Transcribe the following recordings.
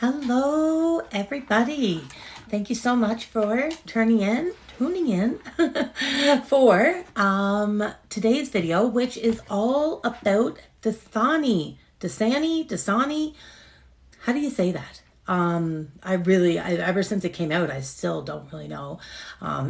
Hello, everybody. Thank you so much for tuning in for today's video, which is all about Dasani. How do you say that? Ever since it came out, I still don't really know.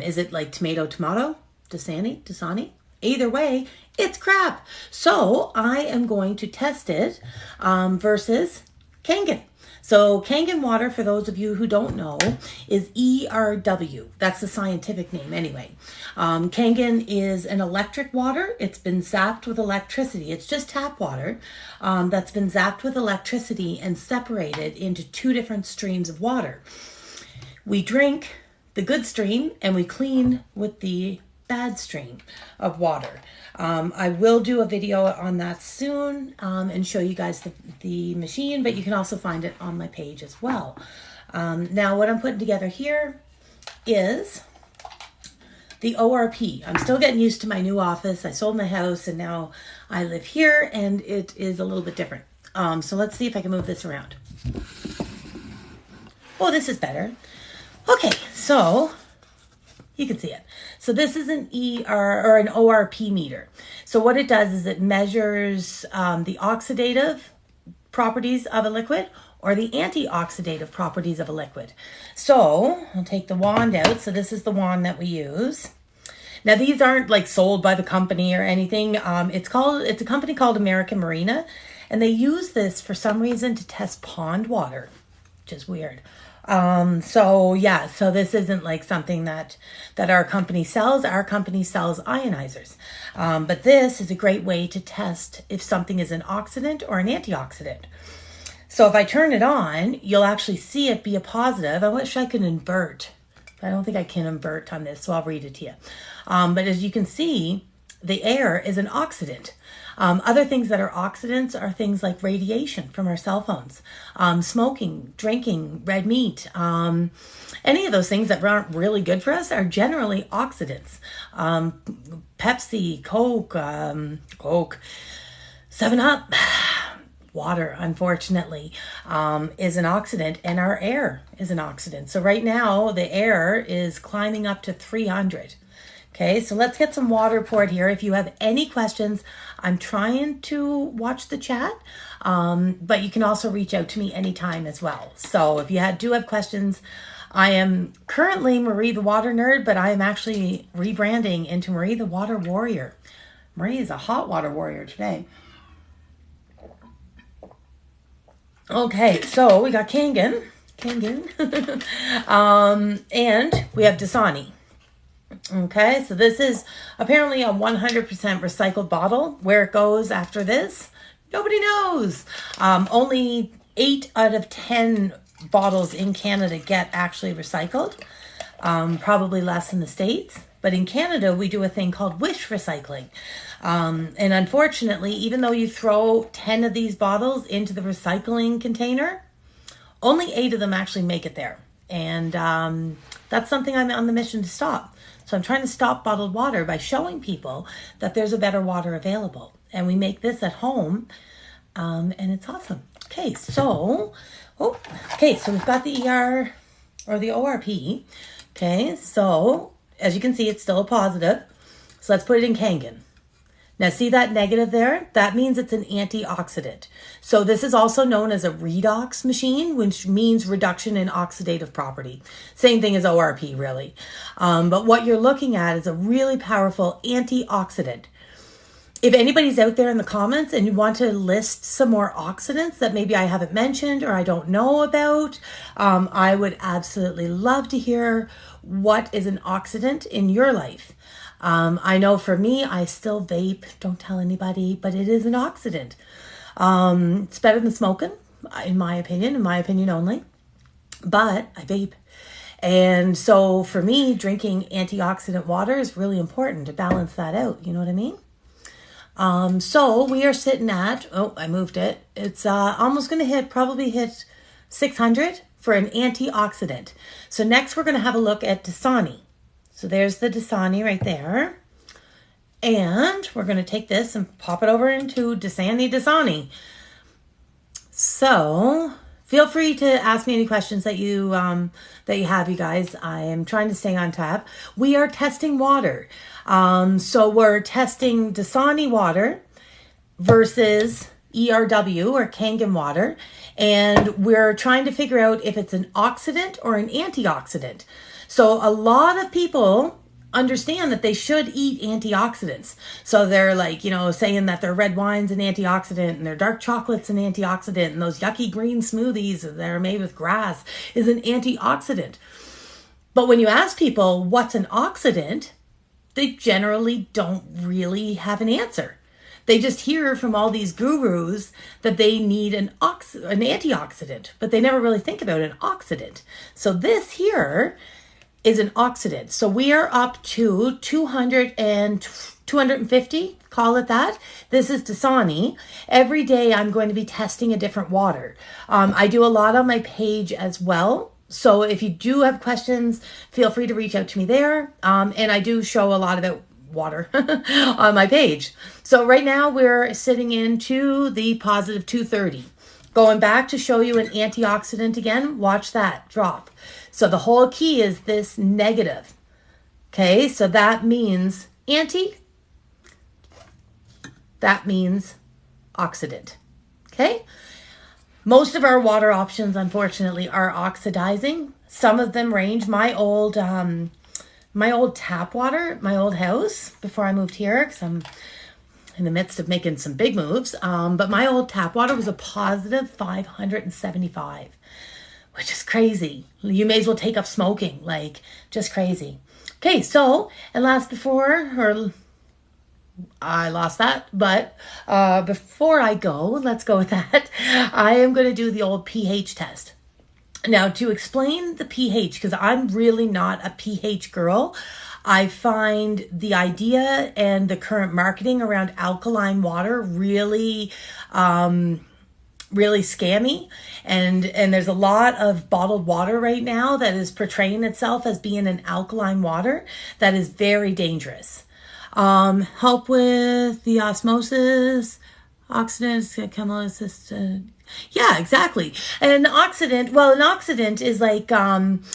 Is it like tomato? Dasani? Either way, it's crap. So I am going to test it versus Kangen. So Kangen water, for those of you who don't know, is ERW. That's the scientific name anyway. Kangen is an electric water. It's been zapped with electricity. It's just tap water that's been zapped with electricity and separated into two different streams of water. We drink the good stream and we clean with the bad stream of water. I will do a video on that soon and show you guys the machine, but you can also find it on my page as well. Now what I'm putting together here is the ORP. I'm still getting used to my new office. I sold my house and now I live here and it is a little bit different. So let's see if I can move this around. Oh, this is better. Okay, so you can see it. So this is an or an ORP meter. So what it does is it measures the oxidative properties of a liquid or the antioxidative properties of a liquid. So I'll take the wand out. So this is the wand that we use. Now these aren't like sold by the company or anything. It's a company called American Marina, and they use this for some reason to test pond water, which is weird. So this isn't like something that our company sells. Our company sells ionizers. But this is a great way to test if something is an oxidant or an antioxidant. So if I turn it on, you'll actually see it be a positive. I wish I could invert. I don't think I can invert on this, so I'll read it to you. But as you can see, the air is an oxidant. Other things that are oxidants are things like radiation from our cell phones, smoking, drinking, red meat. Any of those things that aren't really good for us are generally oxidants. Pepsi, Coke, 7-Up, water, unfortunately, is an oxidant, and our air is an oxidant. So right now, the air is climbing up to 300. Okay, so let's get some water poured here. If you have any questions, I'm trying to watch the chat, but you can also reach out to me anytime as well. So if you do have questions, I am currently Marie the Water Nerd, but I am actually rebranding into Marie the Water Warrior. Marie is a hot water warrior today. Okay, so we got Kangen, and we have Dasani. Okay, so this is apparently a 100% recycled bottle. Where it goes after this, nobody knows. Only 8 out of 10 bottles in Canada get actually recycled. Probably less in the States. But in Canada, we do a thing called wish recycling. And unfortunately, even though you throw 10 of these bottles into the recycling container, only 8 of them actually make it there. And that's something I'm on the mission to stop. So I'm trying to stop bottled water by showing people that there's a better water available. And we make this at home, and it's awesome. Okay, so we've got the ER or the ORP. Okay, so as you can see, it's still a positive. So let's put it in Kangen. Now see that negative there? That means it's an antioxidant. So this is also known as a redox machine, which means reduction in oxidative property. Same thing as ORP, really. But what you're looking at is a really powerful antioxidant. If anybody's out there in the comments and you want to list some more oxidants that maybe I haven't mentioned or I don't know about, I would absolutely love to hear what is an oxidant in your life. I know for me, I still vape. Don't tell anybody, but it is an oxidant. It's better than smoking, in my opinion only. But I vape. And so for me, drinking antioxidant water is really important to balance that out. You know what I mean? So we are sitting at, I moved it. It's almost going to probably hit 600 for an antioxidant. So next we're going to have a look at Dasani. So there's the Dasani right there. And we're going to take this and pop it over into Dasani. So feel free to ask me any questions that you have, you guys. I am trying to stay on top. We are testing water. So we're testing Dasani water versus ERW or Kangen water. And we're trying to figure out if it's an oxidant or an antioxidant. So a lot of people understand that they should eat antioxidants. So they're like, saying that their red wine's an antioxidant and their dark chocolate's an antioxidant and those yucky green smoothies that are made with grass is an antioxidant. But when you ask people what's an oxidant, they generally don't really have an answer. They just hear from all these gurus that they need an antioxidant, but they never really think about an oxidant. So this here is an oxidant. So we are up to 200 and 250, call it that. This is Dasani. Every day I'm going to be testing a different water. I do a lot on my page as well. So if you do have questions, feel free to reach out to me there. And I do show a lot about water on my page. So right now we're sitting into the positive 230. Going back to show you an antioxidant again, watch that drop. So the whole key is this negative. Okay, so that means anti, that means oxidant. Okay, most of our water options, unfortunately, are oxidizing. Some of them range. My old tap water, my old house before I moved here, because I'm in the midst of making some big moves. But my old tap water was a positive 575, which is crazy. You may as well take up smoking, like just crazy. Okay, so, and I lost that, but before I go, let's go with that. I am going to do the old pH test. Now, to explain the pH, because I'm really not a pH girl, I find the idea and the current marketing around alkaline water really scammy. And there's a lot of bottled water right now that is portraying itself as being an alkaline water that is very dangerous. Help with the osmosis, oxidants, chemolysis. Yeah, exactly. And an oxidant is like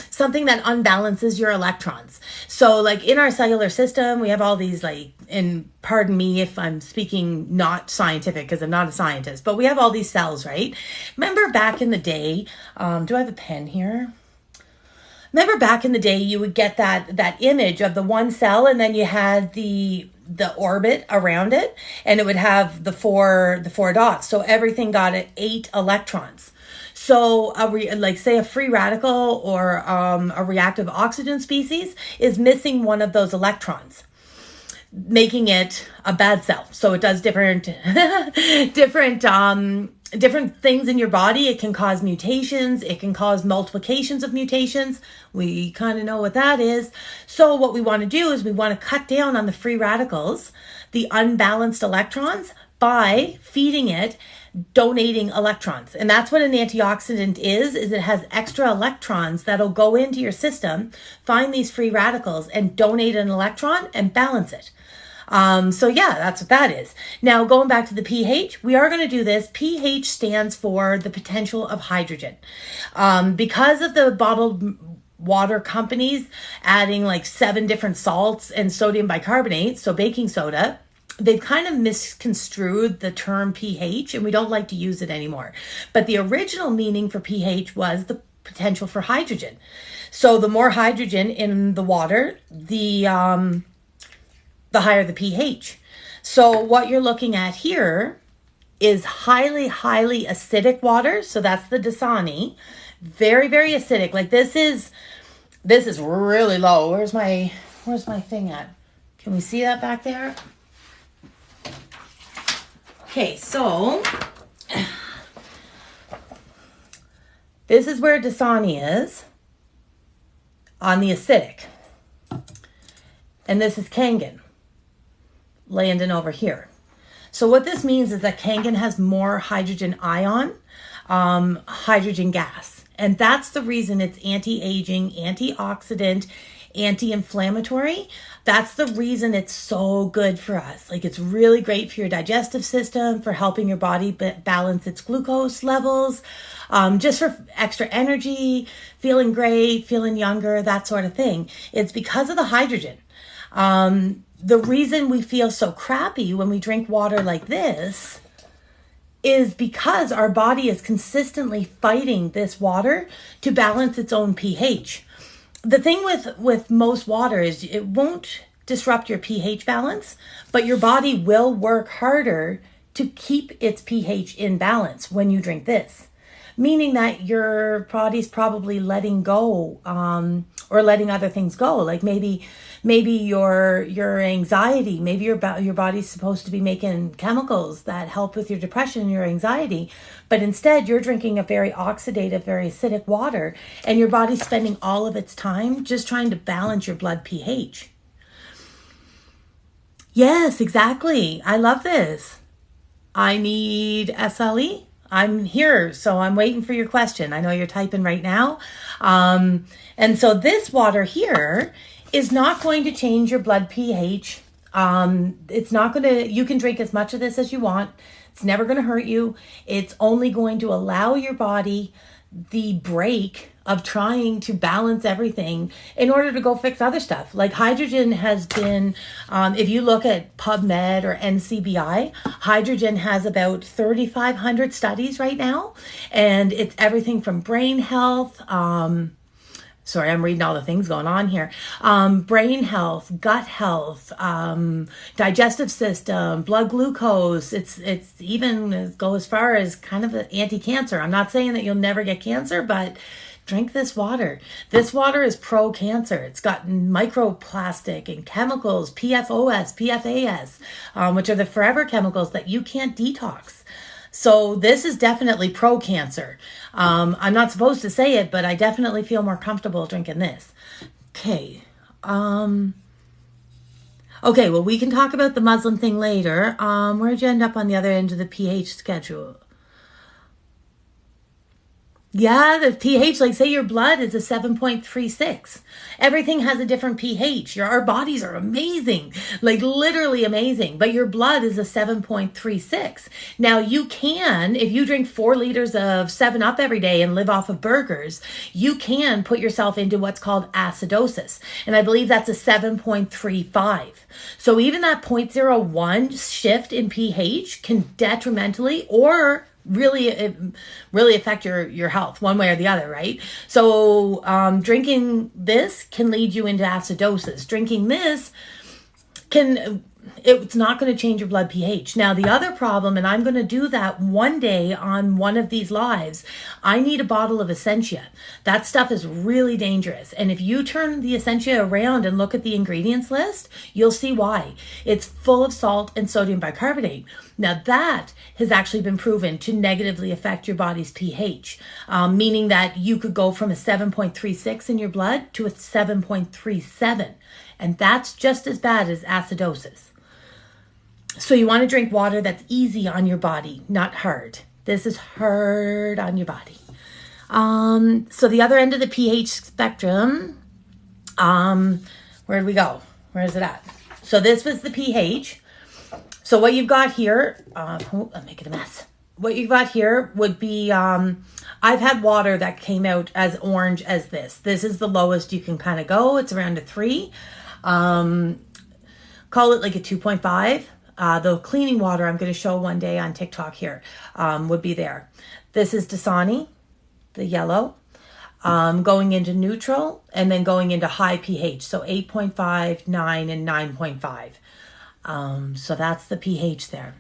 something that unbalances your electrons. So like in our cellular system, we have all these and pardon me if I'm speaking not scientific because I'm not a scientist, but we have all these cells, right? Remember back in the day, do I have a pen here? Remember back in the day, you would get that image of the one cell and then you had the orbit around it and it would have the four dots. So everything got 8 electrons. So say a free radical or a reactive oxygen species is missing one of those electrons, making it a bad cell. So it does different things in your body. It can cause mutations. It can cause multiplications of mutations. We kind of know what that is. So what we want to do is we want to cut down on the free radicals, the unbalanced electrons, by feeding it, donating electrons. And that's what an antioxidant is it has extra electrons that'll go into your system, find these free radicals and donate an electron and balance it. So yeah, that's what that is. Now, going back to the pH, we are going to do this. pH stands for the potential of hydrogen. Because of the bottled water companies adding 7 different salts and sodium bicarbonate, so baking soda, they've kind of misconstrued the term pH and we don't like to use it anymore. But the original meaning for pH was the potential for hydrogen. So the more hydrogen in the water, the higher the pH. So what you're looking at here is highly, highly acidic water. So that's the Dasani. Very, very acidic. This is really low. Where's my thing at? Can we see that back there? Okay, so this is where Dasani is on the acidic. And this is Kangen, landing over here. So what this means is that Kangen has more hydrogen ion, hydrogen gas. And that's the reason it's anti-aging, antioxidant, anti-inflammatory. That's the reason it's so good for us. It's really great for your digestive system, for helping your body balance its glucose levels. just for extra energy, feeling great, feeling younger, that sort of thing. It's because of the hydrogen. The reason we feel so crappy when we drink water like this is because our body is consistently fighting this water to balance its own pH. The thing with most water is it won't disrupt your pH balance, but your body will work harder to keep its pH in balance when you drink this. Meaning that your body's probably letting go, or letting other things go. Like maybe your anxiety, maybe your body's supposed to be making chemicals that help with your depression and your anxiety, but instead you're drinking a very oxidative, very acidic water, and your body's spending all of its time just trying to balance your blood pH. Yes, exactly. I love this. I need SLE. I'm here, so I'm waiting for your question. I know you're typing right now. And so this water here is not going to change your blood pH. It's not going to, you can drink as much of this as you want. It's never going to hurt you. It's only going to allow your body the break of trying to balance everything in order to go fix other stuff. Like hydrogen has been, if you look at PubMed or NCBI, hydrogen has about 3,500 studies right now. And it's everything from brain health, sorry, I'm reading all the things going on here. Brain health, gut health, digestive system, blood glucose. It's even go as far as kind of anti-cancer. I'm not saying that you'll never get cancer, but drink this water. This water is pro-cancer. It's got microplastic and chemicals, PFOS, PFAS, which are the forever chemicals that you can't detox. So this is definitely pro-cancer. I'm not supposed to say it, but I definitely feel more comfortable drinking this. Okay. Okay, well, we can talk about the Muslim thing later. Where'd you end up on the other end of the pH schedule? Yeah, the pH, like say your blood is a 7.36. Everything has a different pH. Our bodies are amazing, like literally amazing, but your blood is a 7.36. Now you can, if you drink 4 liters of 7-Up every day and live off of burgers, you can put yourself into what's called acidosis. And I believe that's a 7.35. So even that 0.01 shift in pH can detrimentally or really affect your health one way or the other, right? So drinking this can lead you into acidosis. Drinking this it's not going to change your blood pH. Now the other problem, and I'm going to do that one day on one of these lives, I need a bottle of Essentia. That stuff is really dangerous. And if you turn the Essentia around and look at the ingredients list, you'll see why. It's full of salt and sodium bicarbonate. Now that has actually been proven to negatively affect your body's pH, meaning that you could go from a 7.36 in your blood to a 7.37. And that's just as bad as acidosis. So you want to drink water that's easy on your body, not hard. This is hard on your body. So the other end of the pH spectrum, where did we go? Where is it at? So this was the pH. So what you've got here, I'm making a mess. What you've got here would be, I've had water that came out as orange as this. This is the lowest you can kind of go. It's around a 3. Call it like a 2.5. The cleaning water I'm going to show one day on TikTok here would be there. This is Dasani, the yellow, going into neutral and then going into high pH. So 8.5, 9, and 9.5. So that's the pH there.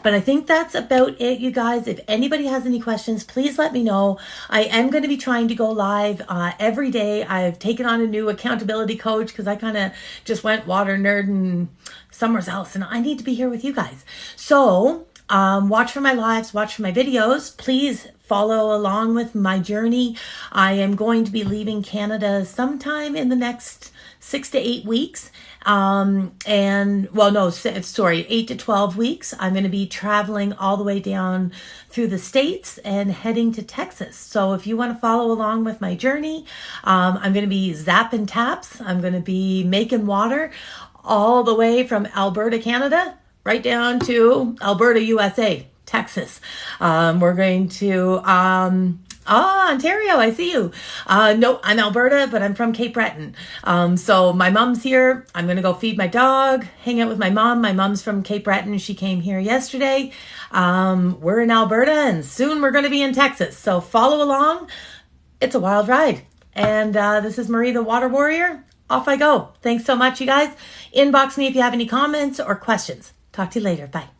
But I think that's about it, you guys. If anybody has any questions, please let me know. I am going to be trying to go live every day. I've taken on a new accountability coach because I kind of just went water nerd and somewhere else, and I need to be here with you guys. So watch for my lives, watch for my videos. Please follow along with my journey. I am going to be leaving Canada sometime in the next 6 to 8 weeks. 8 to 12 weeks. I'm going to be traveling all the way down through the States and heading to Texas. So if you want to follow along with my journey, I'm going to be zapping taps. I'm going to be making water all the way from Alberta, Canada, right down to Alberta, USA, Texas. We're going to Ah, Ontario, I see you. No, I'm Alberta, but I'm from Cape Breton. So my mom's here. I'm going to go feed my dog, hang out with my mom. My mom's from Cape Breton. She came here yesterday. We're in Alberta, and soon we're going to be in Texas. So follow along. It's a wild ride. And this is Marie, the Water Warrior. Off I go. Thanks so much, you guys. Inbox me if you have any comments or questions. Talk to you later. Bye.